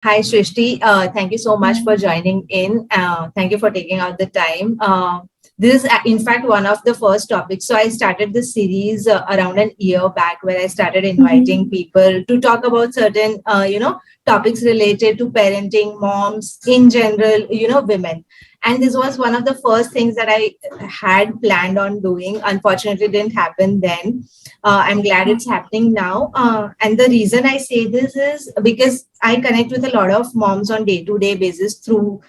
Hi, Srishti. Thank you so much for joining in. Thank you for taking out the time. This is, in fact, one of the first topics. So I started this series around an year back, where I started inviting Mhm. people to talk about certain, topics related to parenting, moms in general, women. And this was one of the first things that I had planned on doing. Unfortunately, it didn't happen then. I'm glad it's happening now. And the reason I say this is because I connect with a lot of moms on day-to-day basis through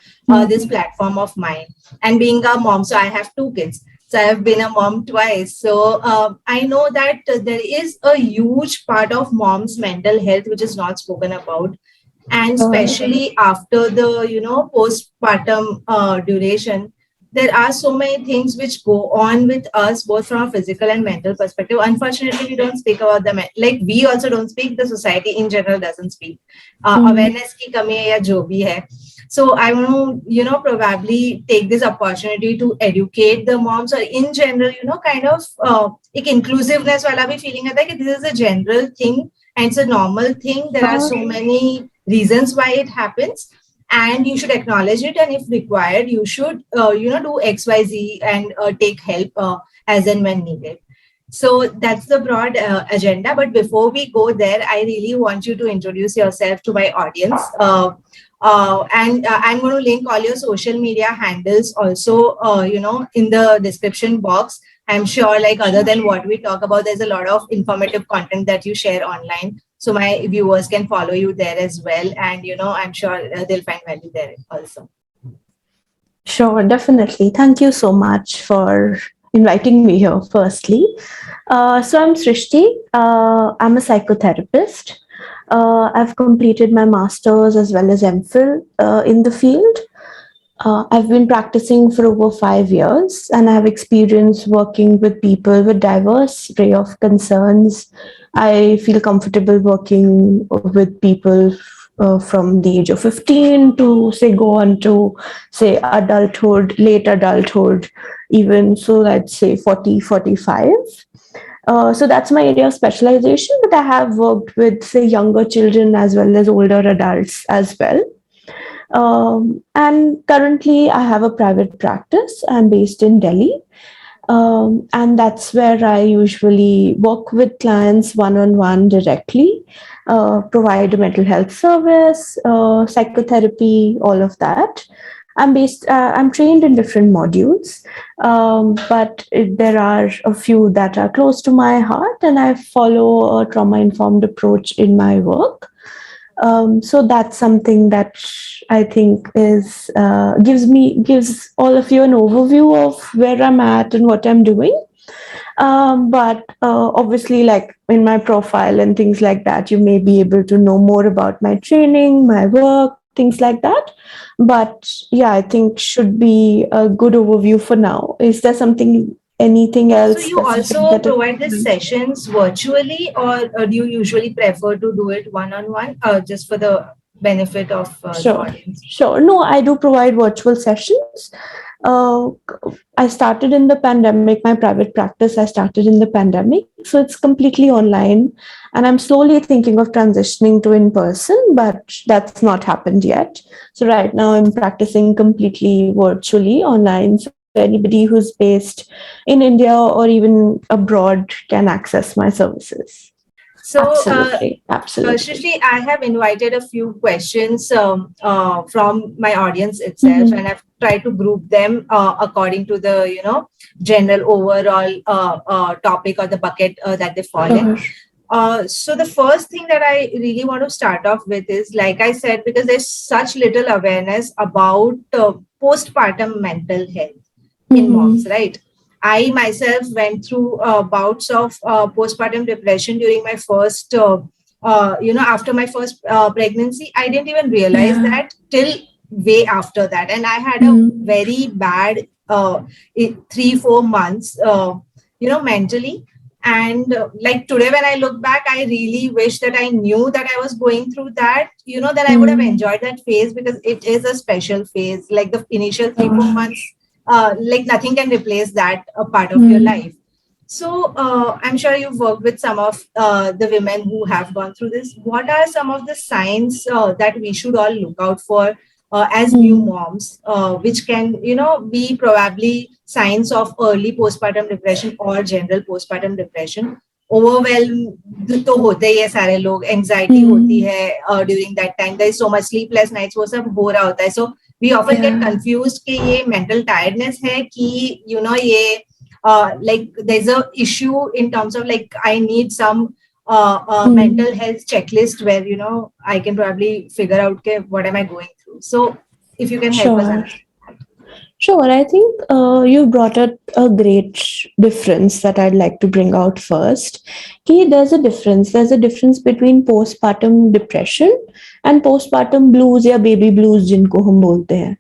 this Mhm. platform of mine. And being a mom, so I have two kids. So I have been a mom twice. So I know that there is a huge part of mom's mental health which is not spoken about, and especially after the postpartum duration, there are so many things which go on with us both from a physical and mental perspective. Unfortunately, we don't speak about them, like we also don't speak, the society in general doesn't speak. Mhm. Awareness ki kami hai ya jo bhi hai. So I want to probably take this opportunity to educate the moms, or in general kind of एक inclusiveness वाला भी feeling आता है कि this is a general thing and it's a normal thing. There are so many reasons why it happens, and you should acknowledge it, and if required you should do xyz and take help as and when needed. So that's the broad agenda, but before we go there, I really want you to introduce yourself to my audience. And I'm going to link all your social media handles also, in the description box. I'm sure, like, other than what we talk about, there's a lot of informative content that you share online. So my viewers can follow you there as well. And, I'm sure they'll find value there also. Sure, definitely. Thank you so much for inviting me here, firstly. So, I'm Srishti. I'm a psychotherapist. I've completed my master's as well as MPhil in the field. I've been practicing for over 5 years, and I have experience working with people with diverse array of concerns. I feel comfortable working with people from the age of 15 to say go on to say adulthood, late adulthood, even so let's say 40, 45. So that's my area of specialization, but I have worked with say younger children as well as older adults as well. And currently, I have a private practice. I'm based in Delhi. And that's where I usually work with clients one on one directly, provide a mental health service, psychotherapy, all of that. I'm trained in different modules, but there are a few that are close to my heart, and I follow a trauma informed approach in my work. So that's something that I think is gives all of you an overview of where I'm at and what I'm doing. But obviously, like in my profile and things like that, you may be able to know more about my training, my work, things like that. But yeah, I think should be a good overview for now. Is there something, anything So else you specific also that I provide the should mention? sessions virtually, or do you usually prefer to do it one-on-one, just for the benefit of the Sure, audience? sure. No, I do provide virtual sessions. Uh, I started in the pandemic, my private practice, I started in the pandemic. So it's completely online. And I'm slowly thinking of transitioning to in person, but that's not happened yet. So right now I'm practicing completely virtually online. So anybody who's based in India or even abroad can access my services. So, Absolutely. Absolutely. Srishti, I have invited a few questions from my audience itself, and Mhm. I've tried to group them according to the general overall topic or the bucket that they fall in. Sure. So the first thing that I really want to start off with is, like I said, because there's such little awareness about postpartum mental health in moms, Mhm. right? I myself went through bouts of postpartum depression during my first, after my first pregnancy. I didn't even realize Yeah. that till way after that. And I had a Mm. very bad 3, 4 months, mentally. And like today, when I look back, I really wish that I knew that I was going through that, that I would have Mm. enjoyed that phase, because it is a special phase. Like the initial 3, 4 Sure. months, like nothing can replace that part of your Mm. life. So I'm sure you've worked with some of the women who have gone through this. What are some of the signs that we should all look out for as new Hmm. moms, which can, be probably signs of early postpartum depression or general postpartum depression? Overwhelm तो होते ही है सारे लोग, anxiety होती Hmm. है during that time, there is so much sleepless nights, वो सब हो रहा होता है. So we often get Yeah. Confused कि ये मेंटल टायर्डनेस है कि ये like there's a issue in terms of like I need some Hmm. mental health checklist where I can probably figure out okay, what am I going through. So if you can help us Sure. understand. Sure. I think you brought up a great difference that I'd like to bring out first. Okay, there's a difference. There's a difference between postpartum depression and postpartum blues या baby blues जिनको हम बोलते हैं.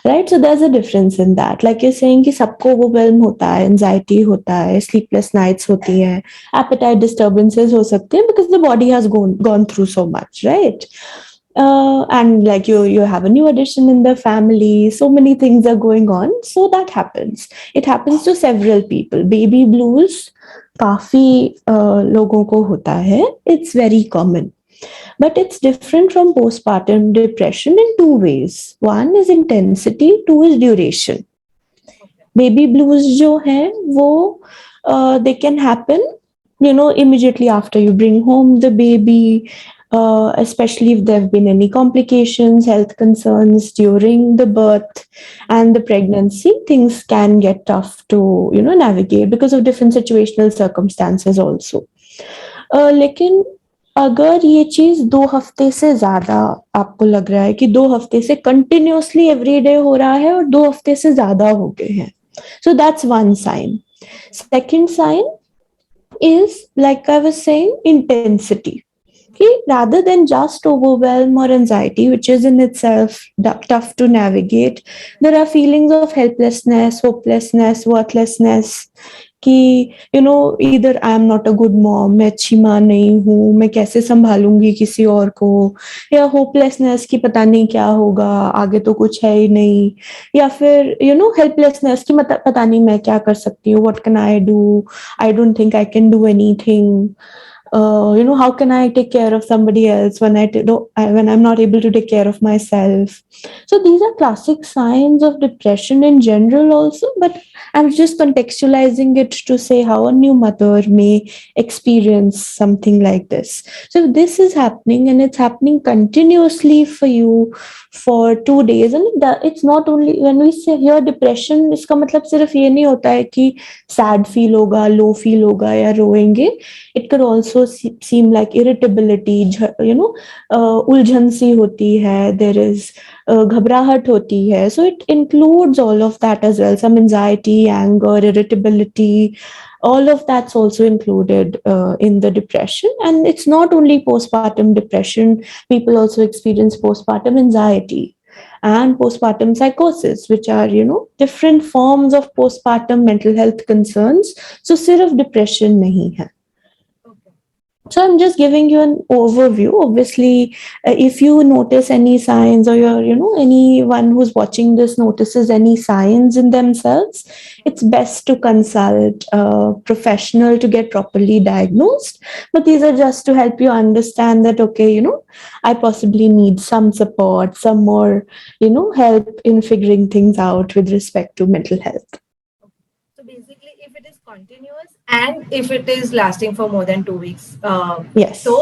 Right? So there's a difference in that. Like you're saying कि सबको overwhelm होता है, anxiety होता है, sleepless nights होती हैं, appetite disturbances हो सकते हैं because the body has gone through so much, right? And like you have a new addition in the family, so many things are going on, so that happens. It happens to several people. Baby blues काफी लोगों को होता है. It's very common. But it's different from postpartum depression in two ways. One is intensity, two is duration. Baby blues जो है वो they can happen, immediately after you bring home the baby, especially if there have been any complications, health concerns during the birth and the pregnancy. Things can get tough to navigate because of different situational circumstances also. लेकिन अगर ये चीज 2 हफ्ते से ज्यादा आपको लग रहा है कि 2 हफ्ते से कंटिन्यूअसली एवरीडे हो रहा है और 2 हफ्ते से ज्यादा हो गए हैं, so that's one sign. Second sign is, like I was saying, intensity. Okay, rather than just overwhelm or anxiety, which is in itself tough to navigate, there are feelings of helplessness, hopelessness, worthlessness. कि either I am not a good mom, मैं अच्छी माँ नहीं हूँ, मैं कैसे संभालूंगी किसी और को, या होपलेसनेस कि पता नहीं क्या होगा, आगे तो कुछ है ही नहीं, या फिर हेल्पलेसनेस कि पता नहीं मैं क्या कर सकती हूँ, what can I do, I don't think I can do anything. How can I take care of somebody else when when I'm not able to take care of myself? So these are classic signs of depression in general also, but I'm just contextualizing it to say how a new mother may experience something like this. So if this is happening and it's happening continuously for you for 2 days, and it's not only when we say here depression, इसका मतलब सिर्फ ये नहीं होता है कि sad feel होगा, low feel होगा या रोएंगे. It could also seem like irritability, उलझन सी होती है, there is घबराहट होती है. So it includes all of that as well. Some anxiety, anger, irritability, all of that's also included in the depression. And it's not only postpartum depression. People also experience postpartum anxiety and postpartum psychosis, which are, different forms of postpartum mental health concerns. So सिर्फ depression नहीं है. So I'm just giving you an overview. Obviously, if you notice any signs, or anyone who's watching this notices any signs in themselves, it's best to consult a professional to get properly diagnosed. But these are just to help you understand that, okay, I possibly need some support, some more, help in figuring things out with respect to mental health. So basically, if it is continuous and if it is lasting for more than 2 weeks, Yes. तो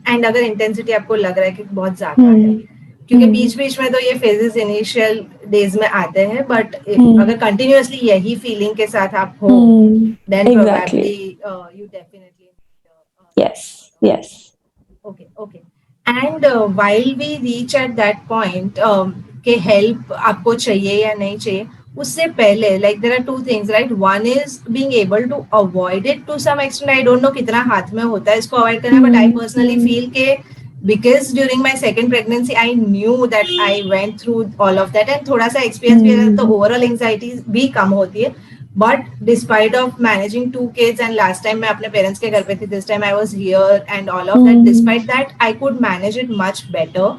and अगर intensity आपको लग रहा है कि बहुत ज्यादा है, क्योंकि बीच बीच में तो ये फेजेस इनिशियल डेज में आते हैं, बट अगर कंटिन्यूअसली यही फीलिंग के साथ आप हो, then probably you definitely yes. Okay. And while we reach at that point कि हेल्प आपको चाहिए या नहीं चाहिए, उससे पहले like there are two things, right? One is being able to avoid it to some extent. I don't know कितना हाथ में होता है इसको अवॉइड करना, but I personally feel कि because during my second pregnancy I knew that I went through all of that, and थोड़ा सा एक्सपीरियंस भी है तो ओवरऑल एंजाइटी भी कम होती है. But despite of managing 2 kids, and last time मैं अपने parents के घर पे थी, this time I was here and all of that, despite that I could manage it much better.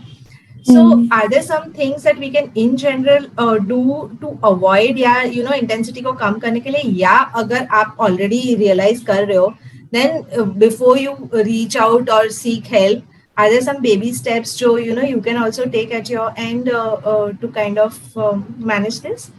So, are there some things that we can, in general, do to avoid या intensity को कम करने के लिए, या अगर आप already realize कर रहे हो, then before you reach out or seek help, are there some baby steps जो you can also take at your end to kind of manage this?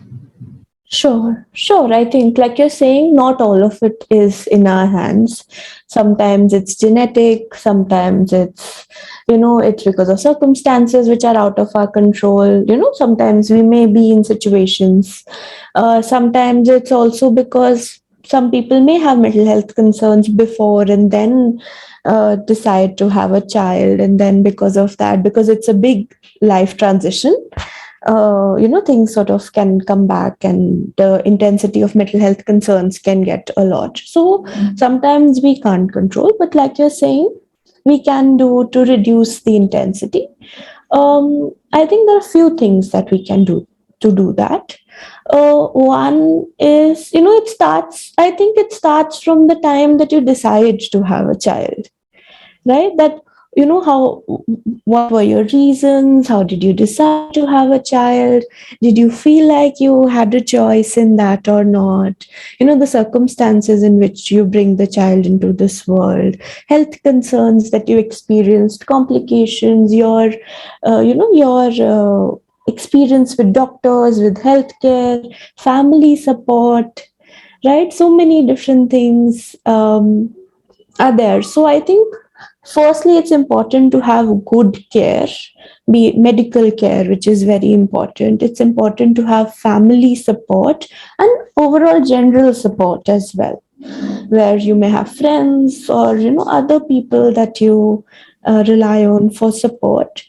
Sure, sure. I think, like you're saying, not all of it is in our hands. Sometimes it's genetic, sometimes it's because of circumstances which are out of our control. Sometimes we may be in situations. Sometimes it's also because some people may have mental health concerns before and then decide to have a child. And then because of that, because it's a big life transition, things sort of can come back and the intensity of mental health concerns can get a lot. So sometimes we can't control, but like you're saying, we can do to reduce the intensity. I think there are a few things that we can do to do that. One is, I think it starts from the time that you decide to have a child, right? That how, what were your reasons, how did you decide to have a child, did you feel like you had a choice in that or not, the circumstances in which you bring the child into this world, health concerns that you experienced, complications, your experience with doctors, with healthcare, family support, right? So many different things are there. So I think firstly, it's important to have good care, be it medical care, which is very important. It's important to have family support and overall general support as well, where you may have friends or other people that you rely on for support.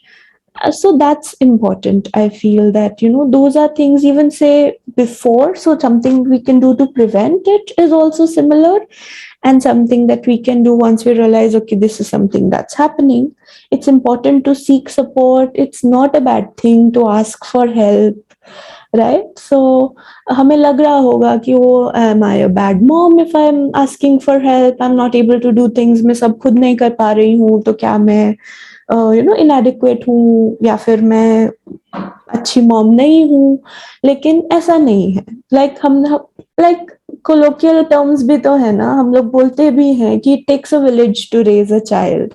So that's important. I feel that those are things, even say before, so something we can do to prevent it is also similar, and something that we can do once we realize, okay, this is something that's happening. It's important to seek support. It's not a bad thing to ask for help, right? So हमें लग रहा होगा कि वो am I a bad mom if I'm asking for help, I'm not able to do things, मैं सब खुद नहीं कर पा रही हूँ, तो क्या मैं inadequate हूँ, या फिर मैं अच्छी मॉम नहीं हूँ. लेकिन ऐसा नहीं है. लाइक colloquial terms भी तो है ना, हम लोग बोलते भी हैं कि it takes a village to raise a child.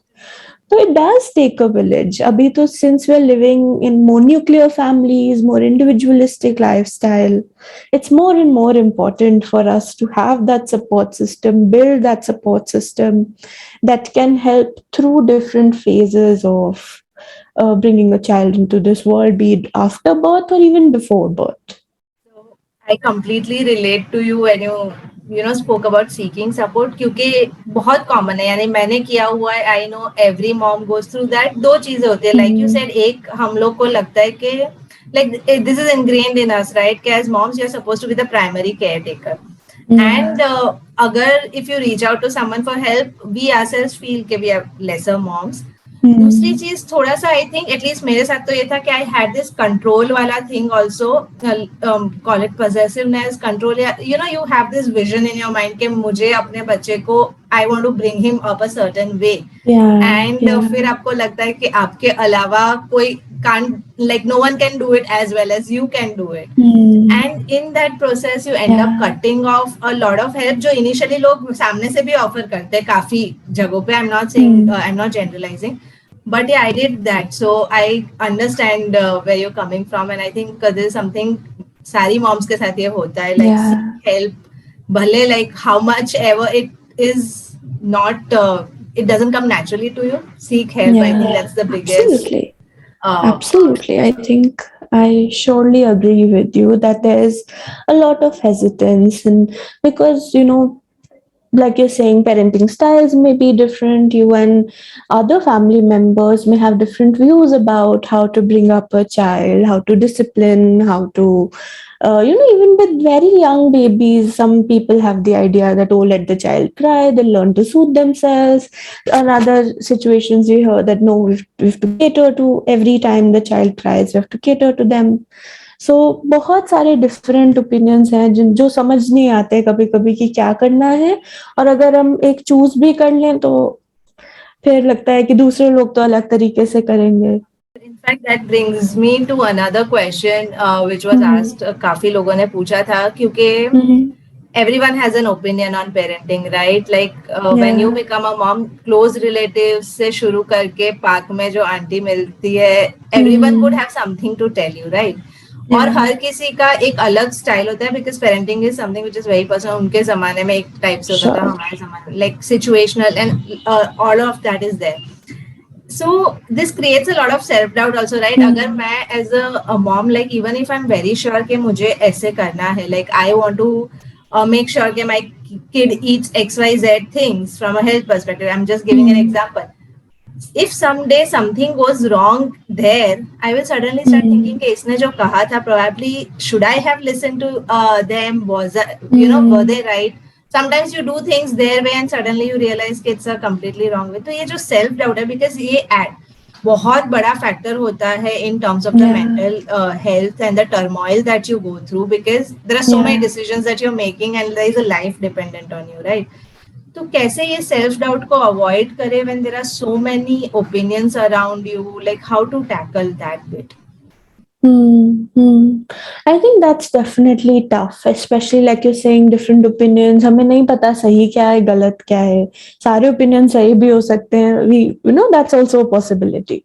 So it does take a village. Abhi to, since we're living in more nuclear families, more individualistic lifestyle, it's more and more important for us to have that support system, build that support system that can help through different phases of bringing a child into this world, be it after birth or even before birth. So I completely relate to you when you spoke about seeking support, क्योंकि बहुत common है, यानी मैंने किया हुआ है. I know every mom goes through that. दो चीजें होती है, लाइक यू सेड, एक हम लोग को लगता है कि like this is ingrained in us, right? As moms, you're supposed to be the primary caretaker. And agar if you reach out to someone for help, we ourselves feel कि we are lesser moms. दूसरी चीज थोड़ा सा, I think at least मेरे साथ तो ये था कि आई हैड दिस कंट्रोल वाला thing also, call it possessiveness, control, या you have this vision in your mind कि मुझे अपने बच्चे को, I want to bring him up a certain way, and फिर आपको लगता है कि आपके अलावा कोई can't, like no one can do it as well as you can do it. And in that process you end up cutting off a lot of help जो initially लोग सामने से भी offer करते हैं काफी जगहों पे. I'm not saying I'm not generalizing, but yeah, I did that, so I understand where you're coming from, and I think this is something सारी moms के साथ ये होता है, like seek help, भले like how much ever it is not it doesn't come naturally to you, seek help. I think that's the biggest. Absolutely. I think I surely agree with you that there's a lot of hesitance, and because, like you're saying, parenting styles may be different. You and other family members may have different views about how to bring up a child, how to discipline, how to, even with very young babies, some people have the idea that, oh, let the child cry, they'll learn to soothe themselves. In other situations, you hear that, no, we have to cater to every time the child cries, we have to cater to them. सो बहुत सारे different opinions हैं जो समझ नहीं आते कभी कभी कि क्या करना है, और अगर हम एक चूज भी कर लें तो फिर लगता है कि दूसरे लोग तो अलग तरीके से करेंगे. In fact, that brings me to another question, which was Mm-hmm. asked. काफी लोगों ने पूछा था क्योंकि Mm-hmm. everyone has an opinion on parenting, right? Like when you Yeah. become a mom, close relatives से शुरू करके पार्क में जो आंटी मिलती है, everyone would Mm-hmm. have something to tell you, right? और Yeah. हर किसी का एक अलग स्टाइल होता है because parenting is something which is very personal. उनके जमाने में एक टाइप से होता था, Sure. हमारे जमाने में like situational and all of that is there. So this creates a lot of self doubt also, right? अगर Mm-hmm. मैं as a mom, like even if I'm very sure कि मुझे ऐसे करना है, like I want to make sure कि my kid eats XYZ things from a health perspective. I'm just giving an Mm-hmm. example. If someday something goes wrong there, I will suddenly start thinking Mm-hmm. कि इसने जो कहा था, probably should I have listened to them? Were Mm-hmm. they right? Sometimes you do things their way and suddenly you realize कि it's a completely wrong way. तो ये जो self doubt है, because ये बहुत बड़ा फैक्टर होता है in terms of the Yeah. mental health and the turmoil that you go through, because there are so many Yeah. decisions that you're making and there is a life dependent on you, right? तो कैसे ये self doubt को avoid करे when there are so many opinions around you, like how to tackle that bit? Hmm. I think that's definitely tough, especially like you're saying different opinions. हमें नहीं पता सही क्या है गलत क्या है. सारे opinions सही भी हो सकते हैं. We that's also a possibility.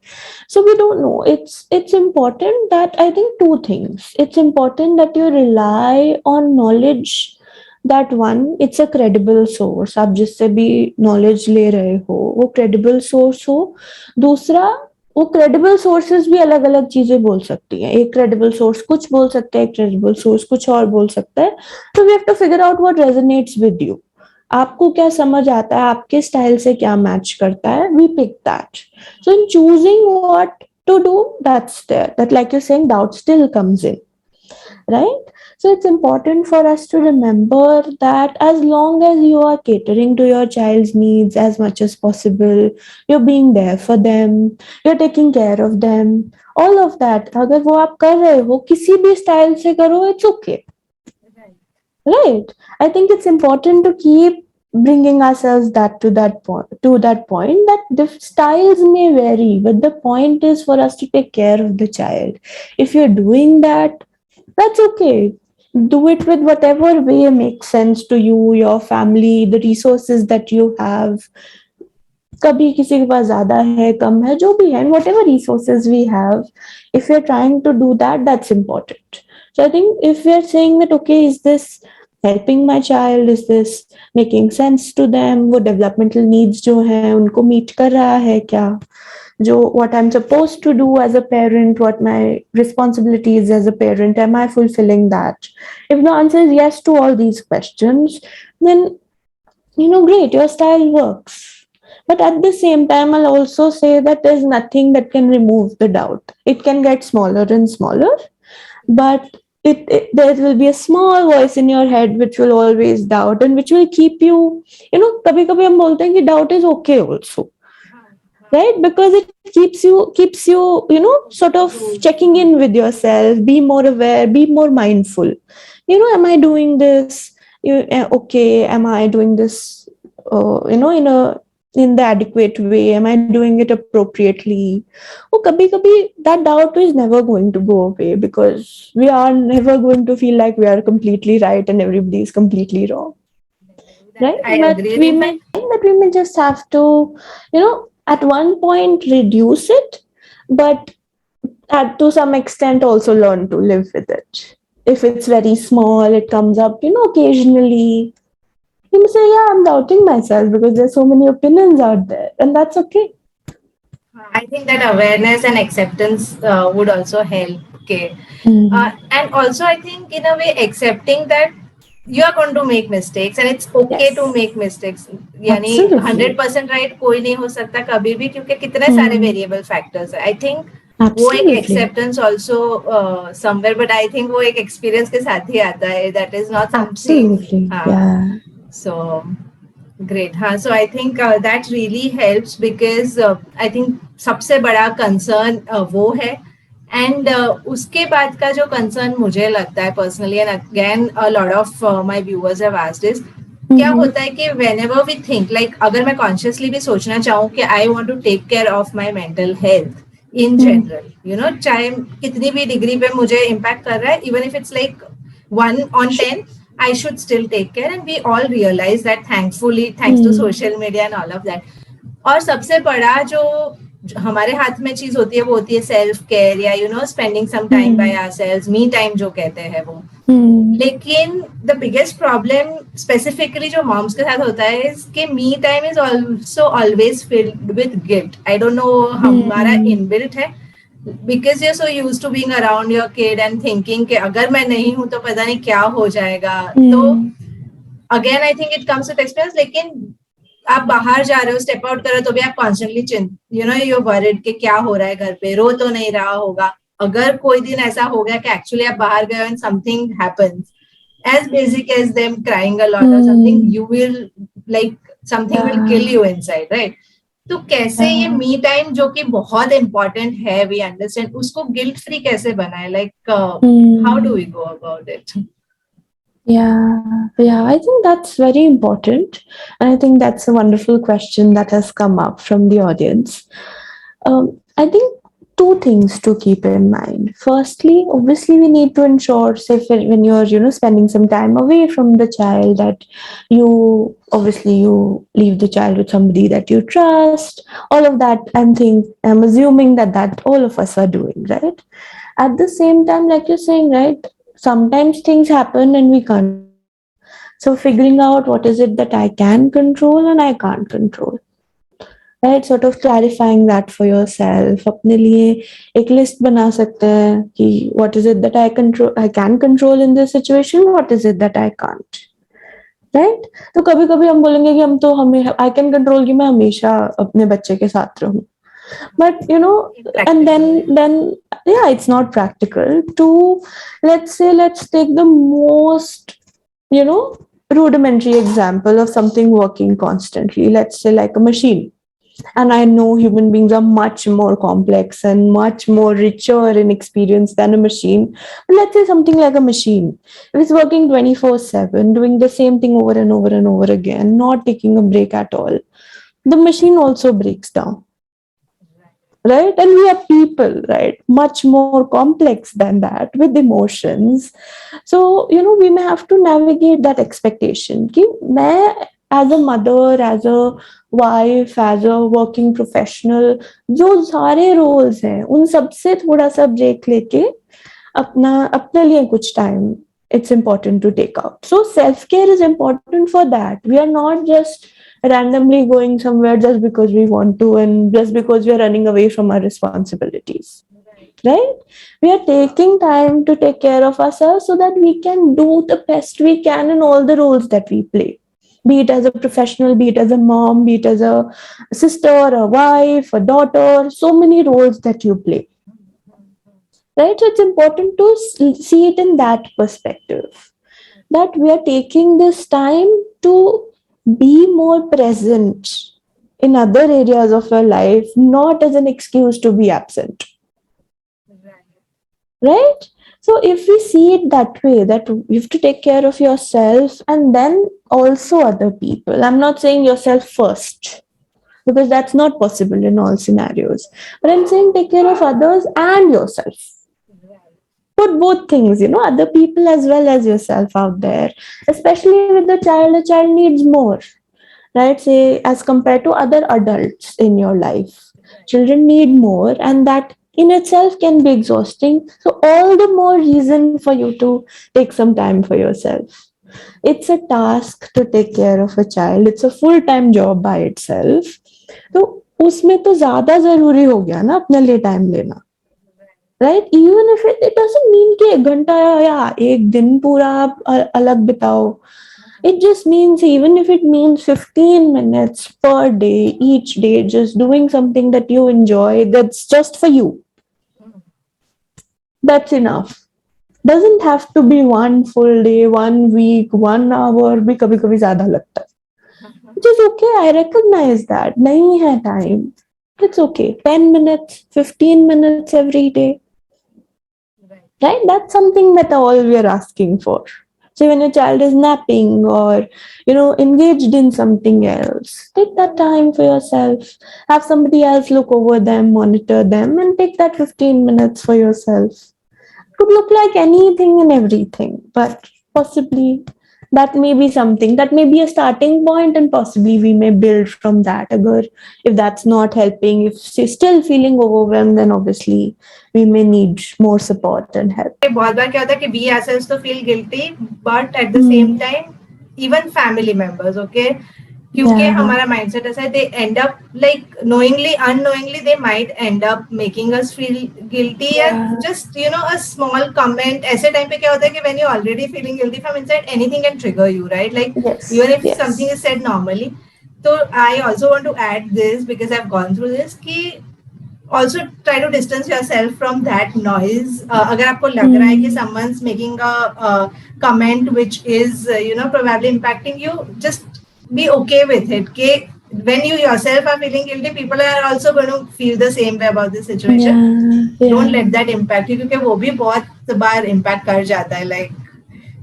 So we don't know. It's important that I think two things. It's important that you rely on knowledge. That one, it's a credible source. आप जिससे भी knowledge ले रहे हो, वो credible source हो. दूसरा, वो क्रेडिबल सोर्सेज भी अलग अलग चीजें बोल सकती हैं. एक क्रेडिबल सोर्स कुछ बोल सकता है, एक क्रेडिबल सोर्स कुछ और बोल सकता है. तो we have to figure out what resonates with you. आपको क्या समझ आता है, आपके स्टाइल से क्या मैच करता है, we pick that. So in choosing what to do, that's there, that like you saying, doubt still comes in, right? So it's important for us to remember that as long as you are catering to your child's needs as much as possible, you're being there for them, you're taking care of them, all of that, अगर वो आप कर रहे हो किसी भी style से करो, it's okay, right? I think it's important to keep bringing ourselves that to that point that the styles may vary, but the point is for us to take care of the child. If you're doing that, that's okay. Do it with whatever way makes sense to you, your family, the resources that you have. कभी किसी के पास ज्यादा है, कम है, जो भी है, and whatever resources we have, if you're trying to do that, that's important. So I think if we're saying that, okay, is this helping my child, is this making sense to them, वो developmental needs जो हैं उनको meet कर रहा है क्या, जो what I'm supposed to do as a parent, what my responsibilities as a parent, am I fulfilling that? If the answer is yes to all these questions, then great, your style works. But at the same time, I'll also say that there's nothing that can remove the doubt. It can get smaller and smaller, but there will be a small voice in your head which will always doubt and which will keep you, कभी कभी हम बोलते हैं कि doubt is okay also, right? Because it keeps you sort of checking in with yourself, be more aware, be more mindful. Am I doing this? Okay, am I doing this in the adequate way? Am I doing it appropriately? Oh, kabhi that doubt is never going to go away, because we are never going to feel like we are completely right and everybody is completely wrong, right? I But agree. we In may fact, just have to, at one point reduce it, but to some extent also learn to live with it. If it's very small, it comes up, occasionally. You may say, yeah, I'm doubting myself because there's so many opinions out there, and that's okay. I think that awareness and acceptance would also help. Okay. Mm-hmm. And also, I think in a way, accepting that you are going to make mistakes and it's okay to Yes, make mistakes. यानी absolutely. 100% right कोई नहीं हो सकता कभी भी, क्योंकि कितने सारे Mm, वेरिएबल फैक्टर्स है. आई थिंक वो एक absolutely. Acceptance also somewhere, but I think वो एक एक्सपीरियंस के साथ ही आता है. That is not something. Absolutely. हाँ. Yeah. So great. हाँ, so I think that really helps because I think सबसे बड़ा concern वो है. एंड उसके बाद का जो कंसर्न मुझे लगता है personally, and again a lot of my viewers have asked is, क्या Mm-hmm. होता है कि व्हेनेवर वी थिंक, लाइक अगर मैं कॉन्शियसली भी सोचना चाहूँ कि I want to take care of my mental health, in Hmm. general, चाहे कितनी भी डिग्री पे मुझे इम्पैक्ट कर रहा है, even if it's like 1 on 10, I should still take care, and we all realize that, thankfully, thanks to Hmm. social media and all of that. और सबसे बड़ा जो हमारे हाथ में चीज होती है वो होती है सेल्फ केयर, या spending some time by Hmm. Ourselves, me time जो कहते हैं वो. Hmm. लेकिन द बिगेस्ट प्रॉब्लम स्पेसिफिकली जो मॉम्स के साथ होता है कि me time is also always filled with guilt. I don't know, हमारा Hmm. इनबिल्ट है, because you are so used to being around your kid and thinking कि अगर मैं नहीं हूं तो पता नहीं क्या हो जाएगा. तो Hmm. Again I think it comes with experience. लेकिन आप बाहर जा रहे हो, स्टेप आउट कर रहे हो, तो भी आप कॉन्स्टेंटली यू वरिड कि क्या हो रहा है घर पे, रो तो नहीं रहा होगा. अगर कोई दिन ऐसा हो गया कि एक्चुअली आप बाहर गए and something happens as basic as them crying a lot or something, Hmm. you will, like, something will kill Yeah. you inside, right? तो कैसे ये Yeah. मी टाइम जो कि बहुत इंपॉर्टेंट है, वी अंडरस्टैंड, उसको गिल्ट फ्री कैसे बनाए, like how do Hmm. We go about it? Yeah, I think that's very important. And I think that's a wonderful question that has come up from the audience. I think two things to keep in mind. Firstly, obviously, we need to ensure, say, when you're, spending some time away from the child, that you leave the child with somebody that you trust. All of that, I'm assuming that all of us are doing, right? At the same time, like you're saying, right, sometimes things happen and we can't control. So figuring out what is it that I can control and I can't control, right? Sort of clarifying that for yourself. अपने लिए एक list बना सकते हैं कि what is it that I can control in this situation, what is it that I can't, right? तो कभी कभी हम बोलेंगे कि हम तो हमें I can control कि मैं हमेशा अपने बच्चे के साथ रहूं. But and Impractical, yeah. then yeah, it's not practical to, let's take the most, you know rudimentary example of something working constantly, let's say like a machine. And I know human beings are much more complex and much more richer in experience than a machine. But let's say something like a machine. If it's working 24/7, doing the same thing over and over and over again, not taking a break at all, the machine also breaks down, right? And we are people, right? Much more complex than that, with emotions. So we may have to navigate that expectation कि मैं, as a mother, as a wife, as a working professional, जो सारे roles हैं उन सब से थोड़ा सा break लेके अपने लिए कुछ time, it's important to take out. So self care is important for that. We are not just randomly going somewhere just because we want to and just because we are running away from our responsibilities, right? We are taking time to take care of ourselves so that we can do the best we can in all the roles that we play, be it as a professional, be it as a mom, be it as a sister, a wife, a daughter, so many roles that you play, right? So it's important to see it in that perspective, that we are taking this time to be more present in other areas of our life, not as an excuse to be absent, right? So if we see it that way, that you have to take care of yourself and then also other people. I'm not saying yourself first, because that's not possible in all scenarios, but I'm saying take care of others and yourself. Put both things, other people as well as yourself out there, especially with the child. The child needs more, right? Say, as compared to other adults in your life, children need more, and that in itself can be exhausting. So, all the more reason for you to take some time for yourself. It's a task to take care of a child, it's a full-time job by itself. तो उसमें तो ज्यादा जरूरी हो गया ना अपने लिए टाइम लेना, right? Even if it doesn't mean कि 1 घंटा या एक दिन पूरा आप अलग बिताओ. It just means, even if it means 15 minutes per day, each day, just doing something that you enjoy, that's just for you. That's enough. Doesn't have to be 1 full day, 1 week, 1 hour. भी कभी कभी ज्यादा लगता है. Which is okay. I recognize that. नहीं है time. It's okay. 10 minutes, 15 minutes every day. Right? That's something that all we are asking for. So when your child is napping or, engaged in something else, take that time for yourself. Have somebody else look over them, monitor them, and take that 15 minutes for yourself. Could look like anything and everything, but possibly that may be something, that may be a starting point, and possibly we may build from that. Agar, if that's not helping, if she's still feeling overwhelmed, then obviously we may need more support and help. बहुत बार क्या होता है कि we ourselves to feel guilty, but at the same Hmm. time, even family members, okay, क्योंकि Yeah, हमारा mindset ऐसा है, they end up like knowingly, unknowingly, they might end up making us feel guilty, and yeah, just a small comment. ऐसे time पे क्या होता है कि when you're already feeling guilty from inside, anything can trigger you, right? Like yes, even if something yes, is said normally. So I also want to add this because I've gone through this कि also try to distance yourself from that noise. अगर आपको लग रहा है कि hmm. someone's making a comment which is probably impacting you, just be okay with it. कि when you yourself are feeling guilty, people are also going to feel the same way about this situation. Yeah, Don't yeah, let that impact you, क्योंकि वो भी बहुत बार impact कर जाता है, like.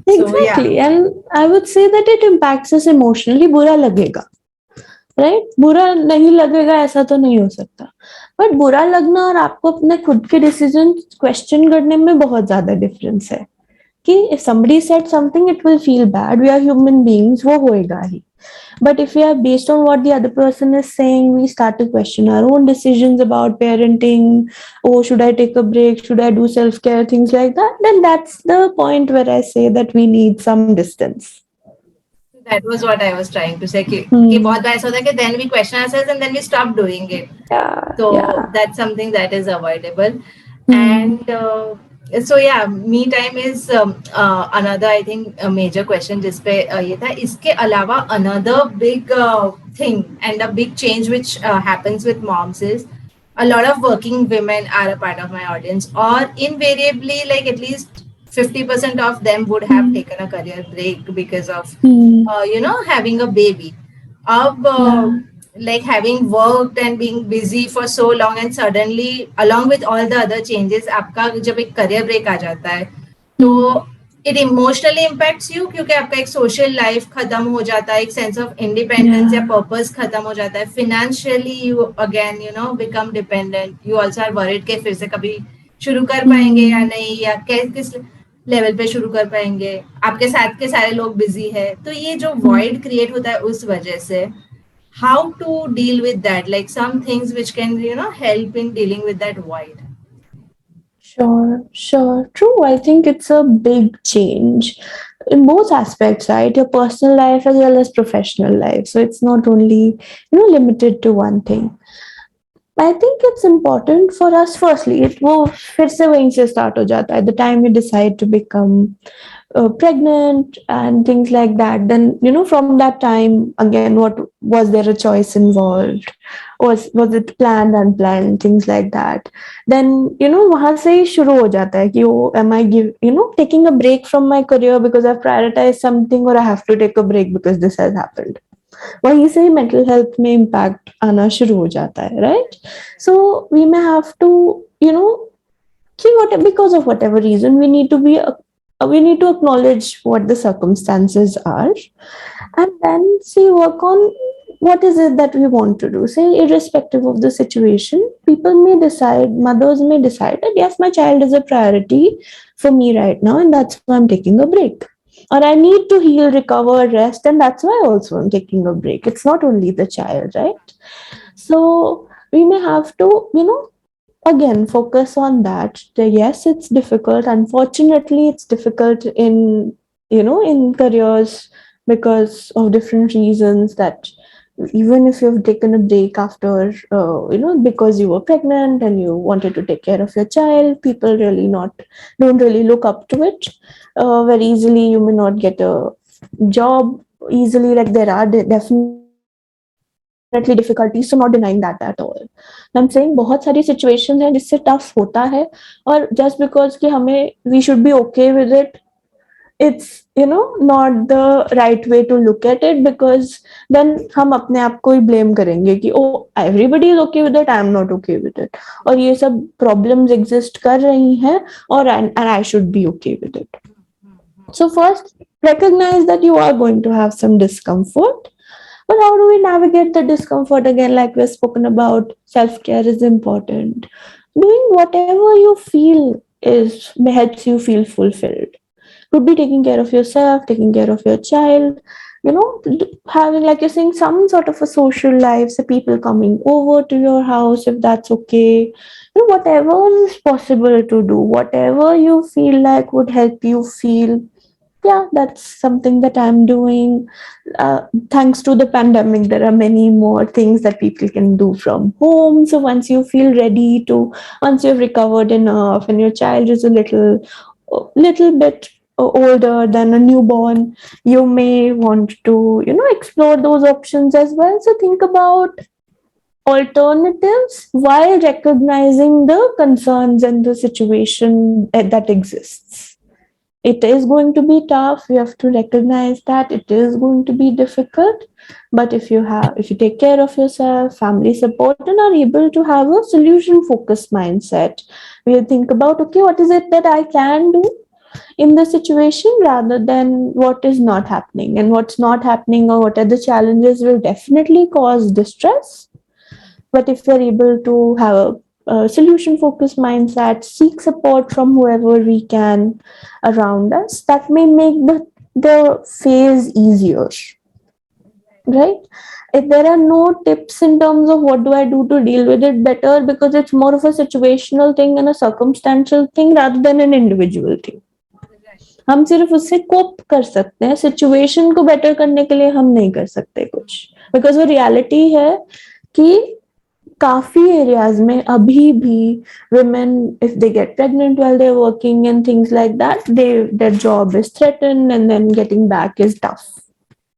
So yeah. exactly. And I would say that it impacts us emotionally. बुरा लगेगा, right? बुरा नहीं लगेगा ऐसा तो नहीं हो सकता, बट बुरा लगना और आपको अपने खुद के डिसीजन क्वेश्चन करने में बहुत ज्यादा डिफरेंस है कि if somebody said something it will feel bad, we are human beings, वो होएगा ही. But if we are based on what the other person is saying, we start to question our own decisions about parenting. Oh, should I take a break? Should I do self care? Things like that. Then that's the point where I say that we need some distance. That was what I was trying to say, कि Hmm. बहुत बार ऐसा होता है कि then we question ourselves and then we stop doing it. Yeah, So yeah. that's something that is avoidable. Hmm. And so yeah, me time is another, I think, a major question जिस पे ये था. इसके अलावा another big thing and a big change which happens with moms is a lot of working women are a part of my audience, or invariably like at least 50% of them would have Hmm. taken a career break because of Hmm. having a baby. Ab Yeah. like having worked and being busy for so long, and suddenly along with all the other changes आपका जब एक career break आ जाता है, तो Hmm. it emotionally impacts you, क्योंकि आपका एक social life खत्म हो जाता है, एक sense of independence या Yeah. purpose खत्म हो जाता है. Financially you again become dependent. You also are worried कि फिर से कभी शुरू कर पाएंगे या Hmm. नहीं, या किस लेवल पे शुरू कर पाएंगे, आपके साथ के सारे लोग बिजी है. तो ये जो Hmm. वॉइड क्रिएट होता है उस वजह से, how to deal with that, like some things which can help in dealing with that void. Sure, sure. True. I think it's a big change in both aspects, right? Your personal life as well as professional life. So it's not only, limited to one thing. I think it's important for us. Firstly, it will फिर से वहीं से start हो जाता है. The time you decide to become pregnant and things like that, then from that time again, what was there a choice involved? Was it planned, unplanned, things like that? Then वहां से ही शुरू हो जाता है कि oh, am I taking a break from my career because I've prioritized something, or I have to take a break because this has happened. वहीं से ही मेंटल हेल्थ में इम्पैक्ट आना शुरू हो जाता है, right? So we may have to see what, because of whatever reason, we need to acknowledge what the circumstances are, and then see, work on what is it that we want to do. Say irrespective of the situation, people may decide, mothers may decide that yes, my child is a priority for me right now, and that's why I'm taking a break, or I need to heal, recover, rest, and that's why also I'm taking a break. It's not only the child, right? So we may have to again focus on that. Yes, it's difficult, unfortunately it's difficult in in careers because of different reasons, that even if you've taken a break after because you were pregnant and you wanted to take care of your child, people really not don't really look up to it very easily. You may not get a job easily. Like there are definitely difficulties, so not denying that at all. I'm saying बहुत सारी situations हैं जिससे tough होता है, और just because कि हमें we should be okay with it, it's not the right way to look at it, because then हम अपने आप को ही blame करेंगे कि oh, everybody is okay with it, I am not okay with it, और ये सब problems exist कर रही हैं, और and I should be okay with it. So first recognize that you are going to have some discomfort. But how do we navigate the discomfort? Again, like we've spoken about, self-care is important. Doing whatever you feel is helps you feel fulfilled. Could be taking care of yourself, taking care of your child, having, like you're saying, some sort of a social life, so people coming over to your house if that's okay. Whatever is possible to do, whatever you feel like would help you feel, yeah, that's something that I'm doing. Thanks to the pandemic, there are many more things that people can do from home. So once you feel ready to, once you've recovered enough and your child is a little bit older than a newborn, you may want to, explore those options as well. So think about alternatives while recognizing the concerns and the situation that exists. It is going to be tough. You have to recognize that it is going to be difficult. But if you take care of yourself, family support, and are able to have a solution focused mindset, where you think about, okay, what is it that I can do in the situation rather than what is not happening, and what's not happening or what are the challenges will definitely cause distress. But if we're able to have a solution focused mindset, seek support from whoever we can around us, that may make the phase easier, right? If there are no tips in terms of what do I do to deal with it better, because it's more of a situational thing and a circumstantial thing rather than an individual thing. हम सिर्फ उससे कोप कर सकते हैं, situation को better करने के लिए हम नहीं कर सकते कुछ, बिकॉज वो रियलिटी है कि काफी एरियाज में अभी भी women, if they get pregnant while they're working and things like that, their job is threatened and then getting back is tough,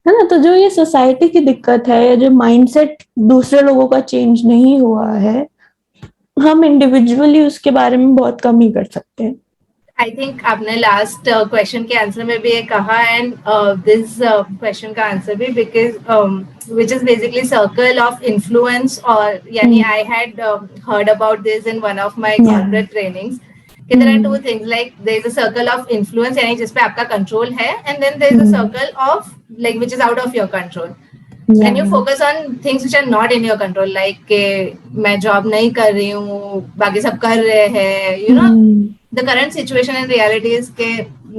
है ना? तो जो ये सोसाइटी की दिक्कत है, या जो माइंडसेट दूसरे लोगों का चेंज नहीं हुआ है, हम इंडिविजुअली उसके बारे में बहुत कम ही कर सकते हैं. आई थिंक आपने लास्ट क्वेश्चन के आंसर में भी ये कहा, एंड दिस क्वेश्चन का आंसर भी, because which is basically circle of influence, और यानी I had heard about this in one of my corporate trainings. There are two things, like there is a circle of influence, यानी जिस पे आपका control है, and then there is a circle of like which is out of your control. When you focus on things which are not in your control, like मैं job नहीं कर रही हूँ, बाकी सब कर रहे हैं, you know, the current situation and reality is के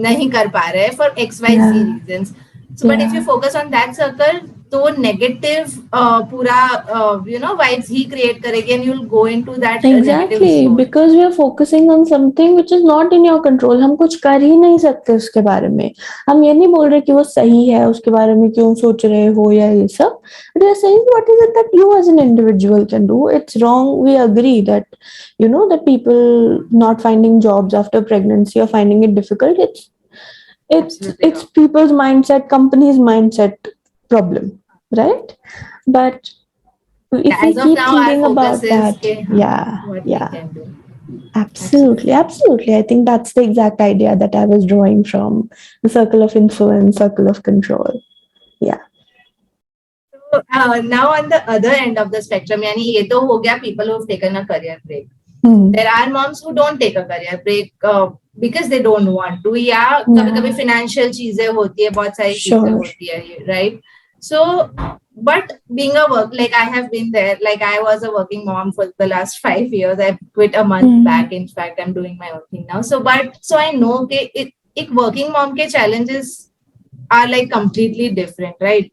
नहीं कर पा रहे for XYZ reasons. So, but if you focus on that circle, तो negative पूरा vibes ही create करेगी, and you'll go into that exactly negative because we are focusing on something which is not in your control. हम कुछ कर ही नहीं सकते उसके बारे में. हम ये नहीं बोल रहे कि वो सही है, उसके बारे में क्यों सोच रहे हो या ये सब. But we are saying what is it that you as an individual can do. It's wrong. We agree that that people not finding jobs after pregnancy or finding it difficult. It's people's mindset, companies' mindset problem, right? But if we keep thinking about that, absolutely. I think that's the exact idea that I was drawing from the circle of influence, circle of control. Yeah. So, now on the other end of the spectrum, यानी ये तो हो गया people who've taken a career break. There are moms who don't take a career break because they don't want to, या कभी-कभी financial चीजें होती है, बहुत सारी चीजें होती है, right? So, but being like I have been there, like I was a working mom for the last 5 years. I quit a month back. In fact, I'm doing my own thing now. So I know that एक working mom के challenges are like completely different, right?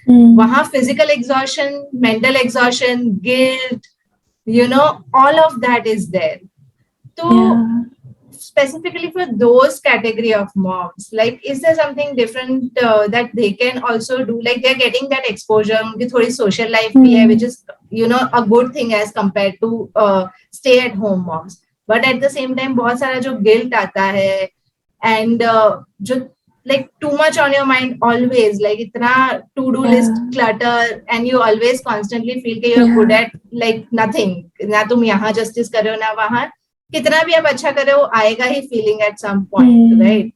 वहाँ physical exhaustion, mental exhaustion, guilt, all of that is there. So specifically for those category of moms, like is there something different that they can also do? Like they're getting that exposure, उनकी थोड़ी social life भी है, which is a good thing as compared to stay at home moms. But at the same time बहुत सारा जो guilt आता है, and जो like too much on your mind always, like इतना to-do list clutter, and you always constantly feel that you're good at like nothing. ना तुम यहाँ justice कर रहे हो, ना वहाँ कितना भी आप अच्छा कर रहे हो, आएगा ही feeling at some point, right?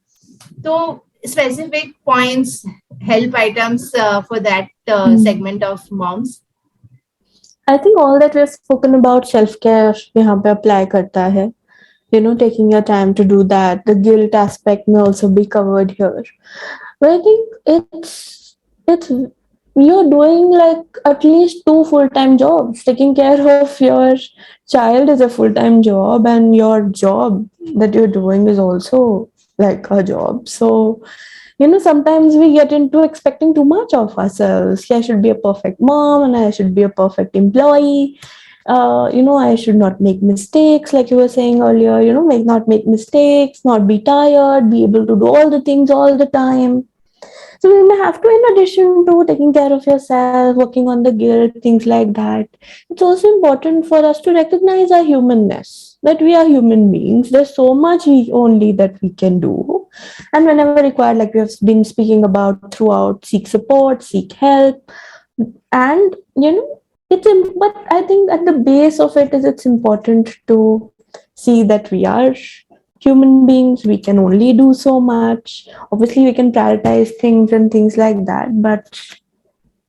So specific points, help items for that segment of moms. I think all that we've spoken about self-care यहाँ पे apply करता है. Taking your time to do that. The guilt aspect may also be covered here. But I think it's you're doing like at least two full-time jobs. Taking care of your child is a full-time job, and your job that you're doing is also like a job. So, sometimes we get into expecting too much of ourselves. I should be a perfect mom and I should be a perfect employee. I should not make mistakes, like you were saying earlier, not make mistakes, not be tired, be able to do all the things all the time. So we may have to, in addition to taking care of yourself, working on the guilt, things like that, it's also important for us to recognize our humanness, that we are human beings. There's so much we only that we can do. And whenever required, like we have been speaking about throughout, seek support, seek help. And, but I think at the base of it is it's important to see that we are human beings. We can only do so much. Obviously we can prioritize things and things like that, but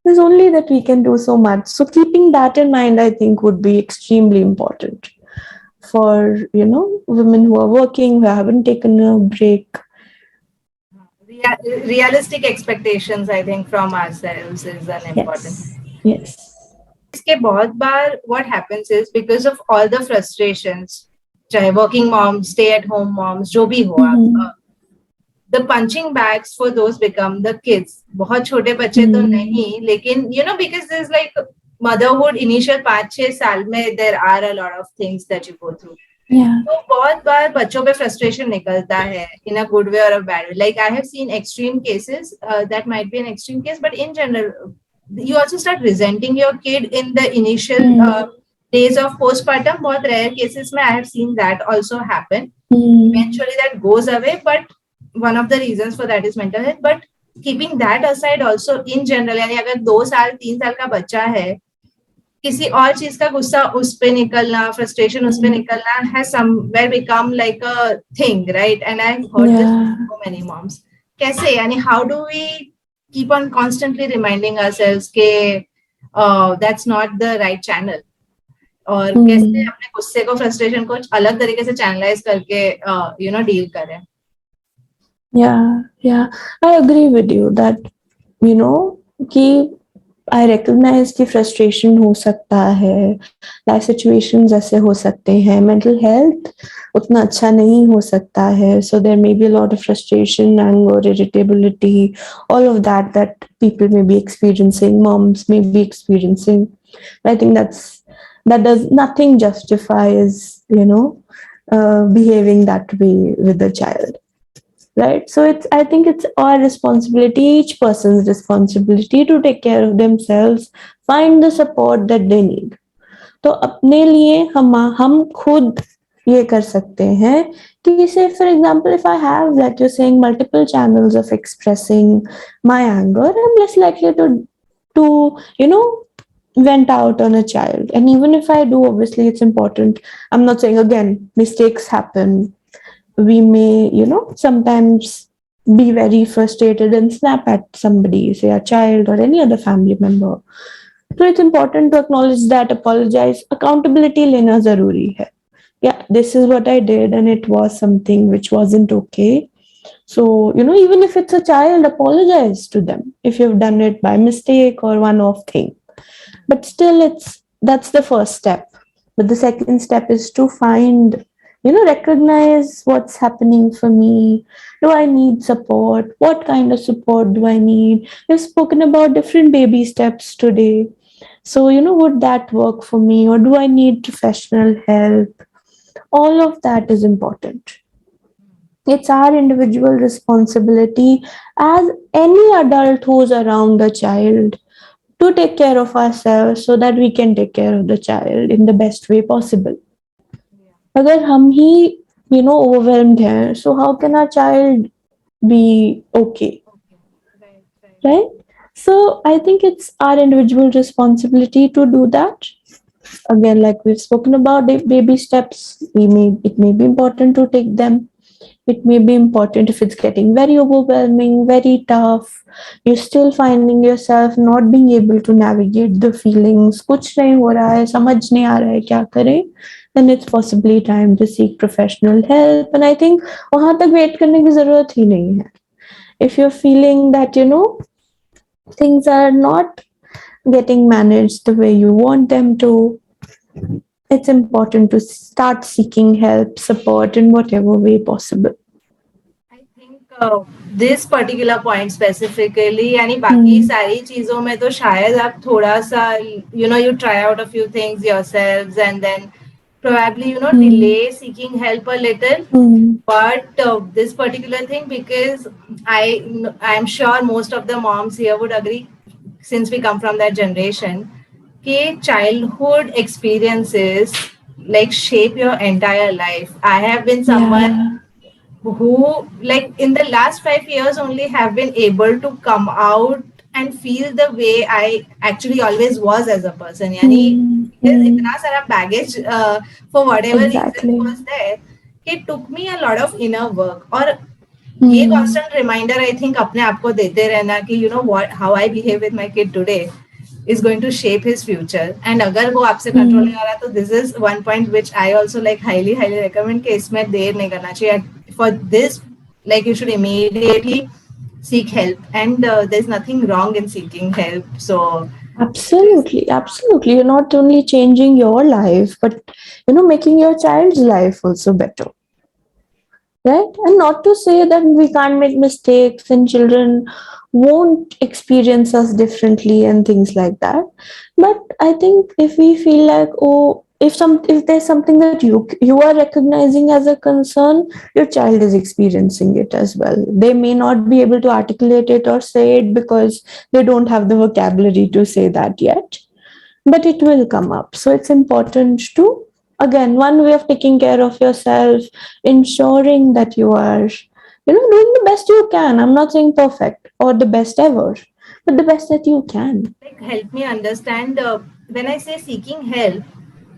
there's only that we can do so much. So keeping that in mind, I think, would be extremely important for women who are working, who haven't taken a break. Realistic expectations, I think, from ourselves is an important. Yes. इसके बहुत बार what happens is because of all the frustrations, चाहे working moms, stay at home moms, जो भी हो आप, the punching bags for those become the kids. बहुत छोटे बच्चे तो नहीं, लेकिन because there's like motherhood initial 5-6 साल में there are a lot of things that you go through. तो बहुत बार बच्चों पे frustration निकलता है in a good way or a bad way. Like I have seen extreme cases, that might be an extreme case, but in general, you also start resenting your kid in the initial days of postpartum. बहुत rare cases में I have seen that also happen. Eventually that goes away, but one of the reasons for that is mental health. But keeping that aside also, in general, यानी अगर 2 साल 3 साल का बच्चा है, किसी और चीज का गुस्सा उस पे निकलना, frustration उस पे निकलना has somewhere become like a thing, right? And I've heard this from so many moms. कैसे, यानी how do we keep on constantly reminding ourselves के that's not the right channel? और कैसे अपने गुस्से को, frustration को अलग तरीके से channelize करके deal करें? Yeah, I agree with you that कि I recognize कि frustration हो सकता है, life situations ऐसे हो सकते हैं, mental health उतना अच्छा नहीं हो सकता है, so there may be a lot of frustration, anger, irritability, all of that people may be experiencing, moms may be experiencing. I think that does nothing justifies behaving that way with the child. Right, so I think it's our responsibility, each person's responsibility, to take care of themselves, find the support that they need. तो अपने लिए हम खुद ये कर सकते हैं कि, say for example, if I have, like you're saying, multiple channels of expressing my anger, I'm less likely to vent out on a child. And even if I do, obviously it's important. I'm not saying, again, mistakes happen. We may, sometimes be very frustrated and snap at somebody, say a child or any other family member. So it's important to acknowledge that, apologize. Accountability lena zaruri hai. Yeah, this is what I did and it was something which wasn't okay. So, even if it's a child, apologize to them if you've done it by mistake or one-off thing. But still, that's the first step. But the second step is to find, recognize what's happening for me. Do I need support? What kind of support do I need? We've spoken about different baby steps today. So, would that work for me, or do I need professional help? All of that is important. It's our individual responsibility as any adult who's around the child to take care of ourselves so that we can take care of the child in the best way possible. अगर हम ही overwhelmed हैं, so how can our child be okay? Right? So I think it's our individual responsibility to do that. Again, like we've spoken about baby steps, it may be important to take them. It may be important if it's getting very overwhelming, very tough. You're still finding yourself not being able to navigate the feelings. कुछ नहीं हो रहा है, समझ नहीं आ रहा है क्या करें. Then it's possibly time to seek professional help. And I think वहां तक wait करने की जरूरत ही नहीं है. If you're feeling that, things are not getting managed the way you want them to, it's important to start seeking help, support in whatever way possible. I think this particular point specifically यानी बाकी Hmm. सारी चीजों में तो शायद आप थोड़ा सा you try out a few things yourselves and then probably Hmm. delay seeking help a little. Hmm. But this particular thing, because I'm sure most of the moms here would agree, since we come from that generation, कि childhood experiences like shape your entire life. I have been someone Yeah. who like in the last 5 years only have been able to come out and feel the way I actually always was as a person. Yani, Hmm. because Hmm. इतना सारा baggage for whatever reason Exactly. was there, it took me a lot of inner work. और ये Hmm. constant reminder I think अपने आप को देते रहना कि what how I behave with my kid today is going to shape his future. And अगर वो आपसे कंट्रोल नहीं Hmm. हो रहा तो this is one point which I also like highly recommend कि इसमें देर नहीं करना चाहिए. For this, like you should immediately seek help, and there's nothing wrong in seeking help. So just Absolutely, absolutely. You're not only changing your life, but making your child's life also better, right? And not to say that we can't make mistakes and children won't experience us differently and things like that. But I think if we feel like, oh, if there's something that you are recognizing as a concern, your child is experiencing it as well. They may not be able to articulate it or say it because they don't have the vocabulary to say that yet, but it will come up. So it's important to, again, one way of taking care of yourself, ensuring that you are, doing the best you can. I'm not saying perfect or the best ever, but the best that you can. like help me understand when I say seeking help.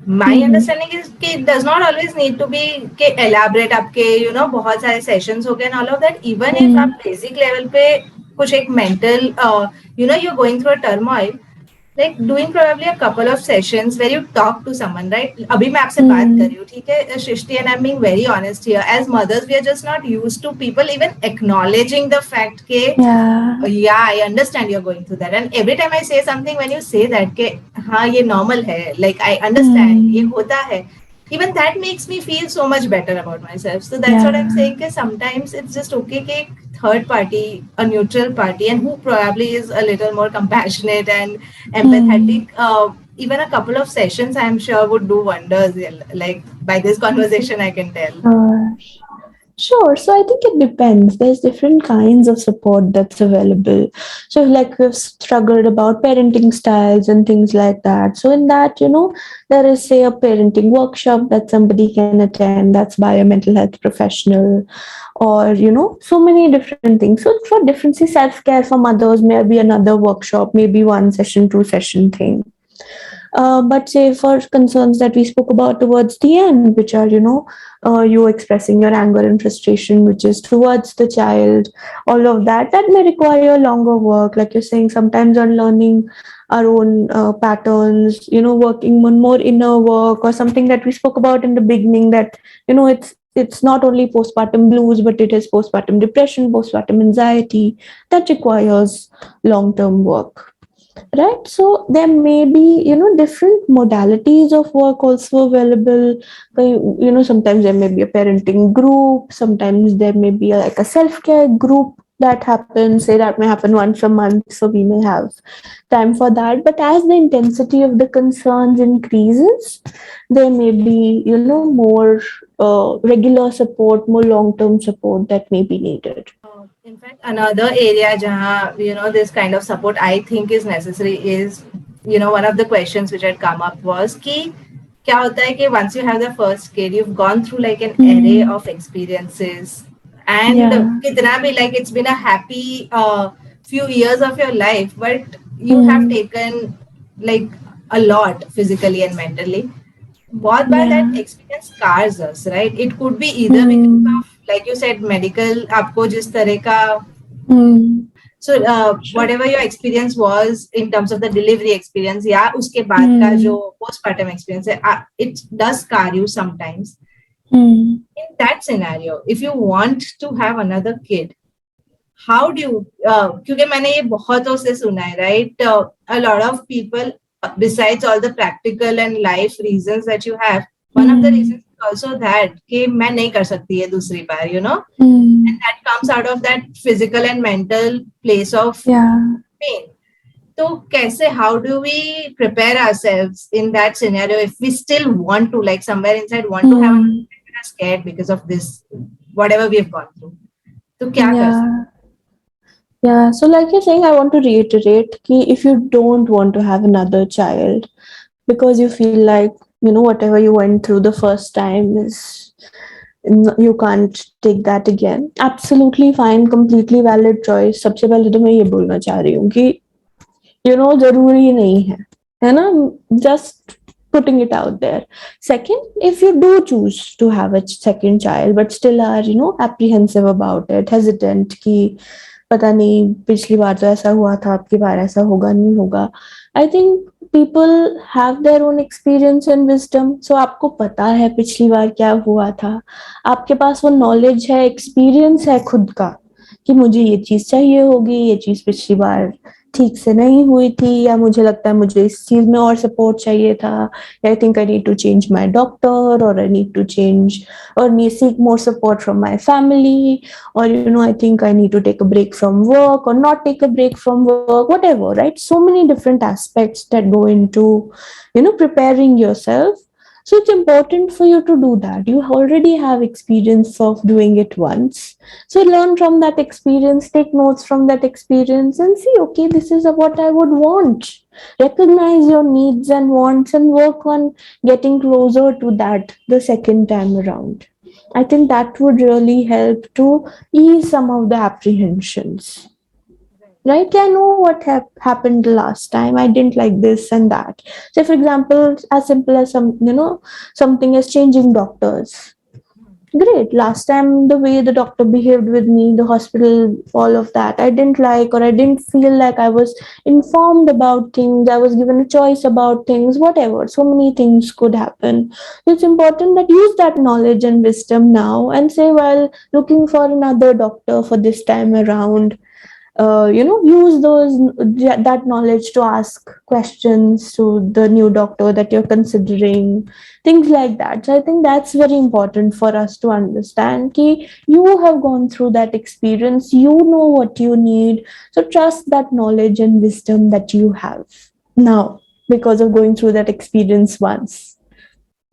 My Mm-hmm. understanding is कि it does not always need to be कि elaborate आपके बहुत सारे sessions हो गए and all of that. Even if आप Mm-hmm. basic level पे कुछ एक mental you're going through a turmoil, like doing probably a couple of sessions where you talk to someone, right? अभी मैं आपसे बात कर Mm-hmm. रही हूँ, ठीक है सृष्टि, and I'm being very honest here. As mothers, we are just not used to people even acknowledging the fact के Yeah. yeah, I understand you're going through that. And every time I say something, when you say that कि हाँ ये normal है, like I understand ये Mm. होता है, even that makes me feel so much better about myself. So that's what I'm Yeah. saying कि sometimes it's just okay कि third party, a neutral party, and who probably is a little more compassionate and Mm. empathetic, even a couple of sessions I'm sure would do wonders. Like by this conversation I can tell. Uh, Sure. So I think it depends. There's different kinds of support that's available. So like we've struggled about parenting styles and things like that. So in that, there is say a parenting workshop that somebody can attend that's by a mental health professional, or so many different things. So for different, see, self-care for mothers may be another workshop, maybe one session, two session thing. But say for concerns that we spoke about towards the end, which are, you expressing your anger and frustration, which is towards the child, all of that, that may require longer work. Like you're saying, sometimes on learning our own patterns, working on more inner work, or something that we spoke about in the beginning, that, it's not only postpartum blues, but it is postpartum depression, postpartum anxiety, that requires long term work, right? So there may be different modalities of work also available. Sometimes there may be a parenting group, sometimes there may be like a self-care group that happens, say that may happen once a month, so we may have time for that. But as the intensity of the concerns increases, there may be more regular support, more long-term support that may be needed. In fact, another area जहाँ this kind of support I think is necessary is one of the questions which had come up was कि क्या होता है कि once you have the first kid, you've gone through like an array Mm, of experiences, and yeah. कितना भी like it's been a happy few years of your life, but you have Mm, taken like a lot physically and mentally. बहुत बार that yeah. experience scars us, right? It could be either because Mm, of, like you said, medical आपको जिस तरह का mm, so sure. whatever your experience was in terms of the delivery experience या उसके बाद का जो Mm, postpartum experience है, it does scar you sometimes. mm, In that scenario, if you want to have another kid, how do you क्योंकि मैंने ये बहुतों से सुना है, right? A lot of people, besides all the practical and life reasons that you have, one of the reasons is also that कि मैं नहीं कर सकती है दूसरी बार, you know, and that comes out of that physical and mental place of Yeah. pain. So कैसे, how do we prepare ourselves in that scenario if we still want to, like somewhere inside want to have another, we are scared because of this, whatever we have gone through. तो क्या कर सकते? Yeah. Yeah, so like you're saying, I want to reiterate कि if you don't want to have another child because you feel like, you know, whatever you went through the first time is you can't take that again. Absolutely fine, completely valid choice. सबसे पहले तो मैं ये बोलना चाह रही हूँ कि you know जरूरी नहीं है ना? Just putting it out there. Second, if you do choose to have a second child but still are, you know, apprehensive about it, hesitant कि पता नहीं पिछली बार तो ऐसा हुआ था, अब की बार ऐसा होगा नहीं होगा, I think people have their own experience and wisdom. So आपको पता है पिछली बार क्या हुआ था, आपके पास वो नॉलेज है, एक्सपीरियंस है खुद का कि मुझे ये चीज चाहिए होगी, ये चीज पिछली बार ठीक से नहीं हुई थी, या मुझे लगता है मुझे इस चीज में और सपोर्ट चाहिए था, I think I need to change my doctor, और I need to change or seek more support from my family, or you know, I think I need to take a break from work or not take a break from work, whatever, right? So many different aspects that go into, you know, preparing yourself. So it's important for you to do that. You already have experience of doing it once, so learn from that experience, take notes from that experience, and see, okay, this is what I would want. Recognize your needs and wants and work on getting closer to that the second time around. I think that would really help to ease some of the apprehensions. Right? I know what happened last time. I didn't like this and that. So, for example, as simple as something as changing doctors. Great. Last time, the way the doctor behaved with me, the hospital, all of that, I didn't like, or I didn't feel like I was informed about things. I was given a choice about things, whatever. So many things could happen. So it's important that use that knowledge and wisdom now and say, well, looking for another doctor for this time around. Use that knowledge to ask questions to the new doctor that you're considering, things like that. So I think that's very important for us to understand ki you have gone through that experience, you know what you need, so trust that knowledge and wisdom that you have now because of going through that experience once.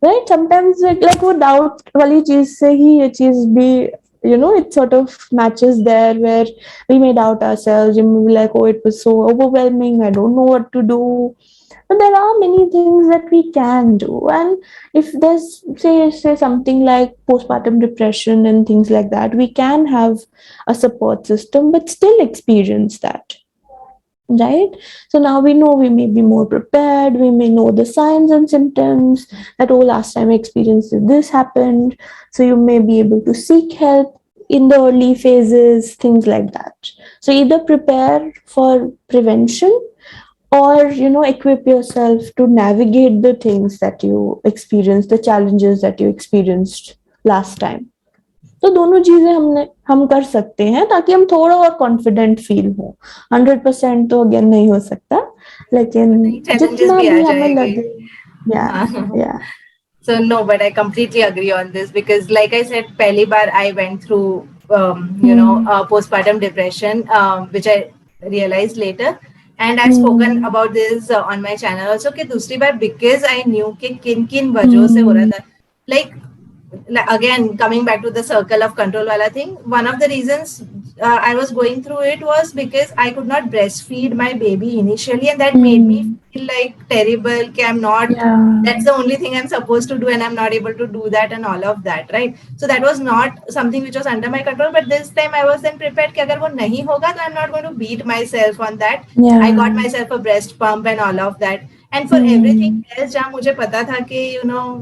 Right? Sometimes like वो doubt वाली चीज से ही ये चीज भी, you know, it sort of matches there where we may doubt ourselves, we may be like, oh, it was so overwhelming, I don't know what to do. But there are many things that we can do. And if there's say something like postpartum depression and things like that, we can have a support system but still experience that. Right? So now we know, we may be more prepared, we may know the signs and symptoms that, oh, last time I experienced this happened, so you may be able to seek help in the early phases, things like that. So either prepare for prevention or, you know, equip yourself to navigate the things that you experienced, the challenges that you experienced last time. तो दोनों चीजें हम कर सकते हैं ताकि हम थोड़ा और कॉन्फिडेंट फील हो. 100% तो अगेन नहीं हो सकता, लेकिन जितना भी हमें लगे. या So no, but I completely agree on this because, like I said, पहली बार I went through, postpartum depression, which I realized later, and I've spoken about this on my channel also. कि दूसरी बार because I knew कि किन वजहों से हो रहा था, like again coming back to the circle of control wala thing, one of the reasons I was going through it was because I could not breastfeed my baby initially, and that made me feel like terrible. I'm not, that's the only thing I'm supposed to do and I'm not able to do that and all of that, right? So that was not something which was under my control, but this time I was then prepared कि अगर वो नहीं होगा तो I'm not going to beat myself on that. I got myself a breast pump and all of that. And for everything else, जहाँ मुझे पता था कि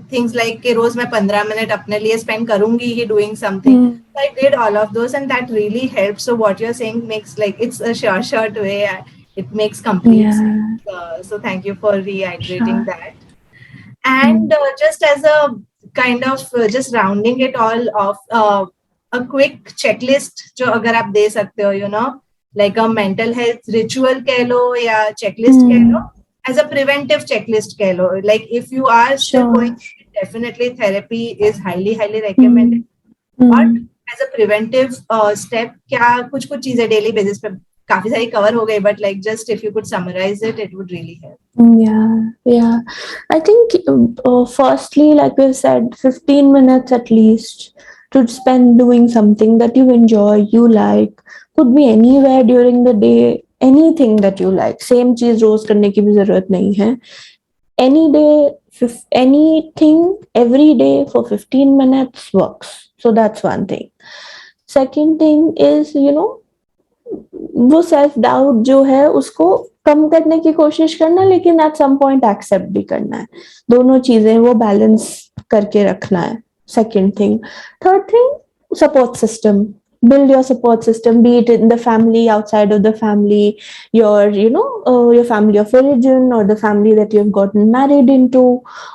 things like कि रोज मैं 15 मिनट अपने लिए spend करूंगी ही doing something. So I did all of those and that really helped. So what you're saying makes, like, it's a short way. It makes complete sense. So thank you for reiterating that. And just as a kind of just rounding it all off, a quick checklist जो अगर आप दे सकते हो, like a mental health ritual कह लो या checklist कह लो, Hmm. as a preventive checklist कह लो. Like if you are still going, Sure. definitely therapy is highly recommended. Hmm. But Hmm. as a preventive step, क्या कुछ कुछ चीजें daily basis पे काफी सारी cover हो गई, but like just if you could summarize it, it would really help. Yeah, yeah. I think, firstly, like we said, 15 minutes at least to spend doing something that you enjoy, you like. Could be anywhere during the day, anything that you like. Same चीज रोज करने की भी जरूरत नहीं है. Any day, anything, every day for 15 minutes works. So that's one thing. Second thing is, वो self doubt जो है उसको कम करने की कोशिश करना, लेकिन एट सम पॉइंट एक्सेप्ट भी करना है. दोनों चीजें वो बैलेंस करके रखना है. Second thing. Third thing, support system. Build your support system, be it in the family, outside of the family, your family of origin, or the family that you've gotten married into.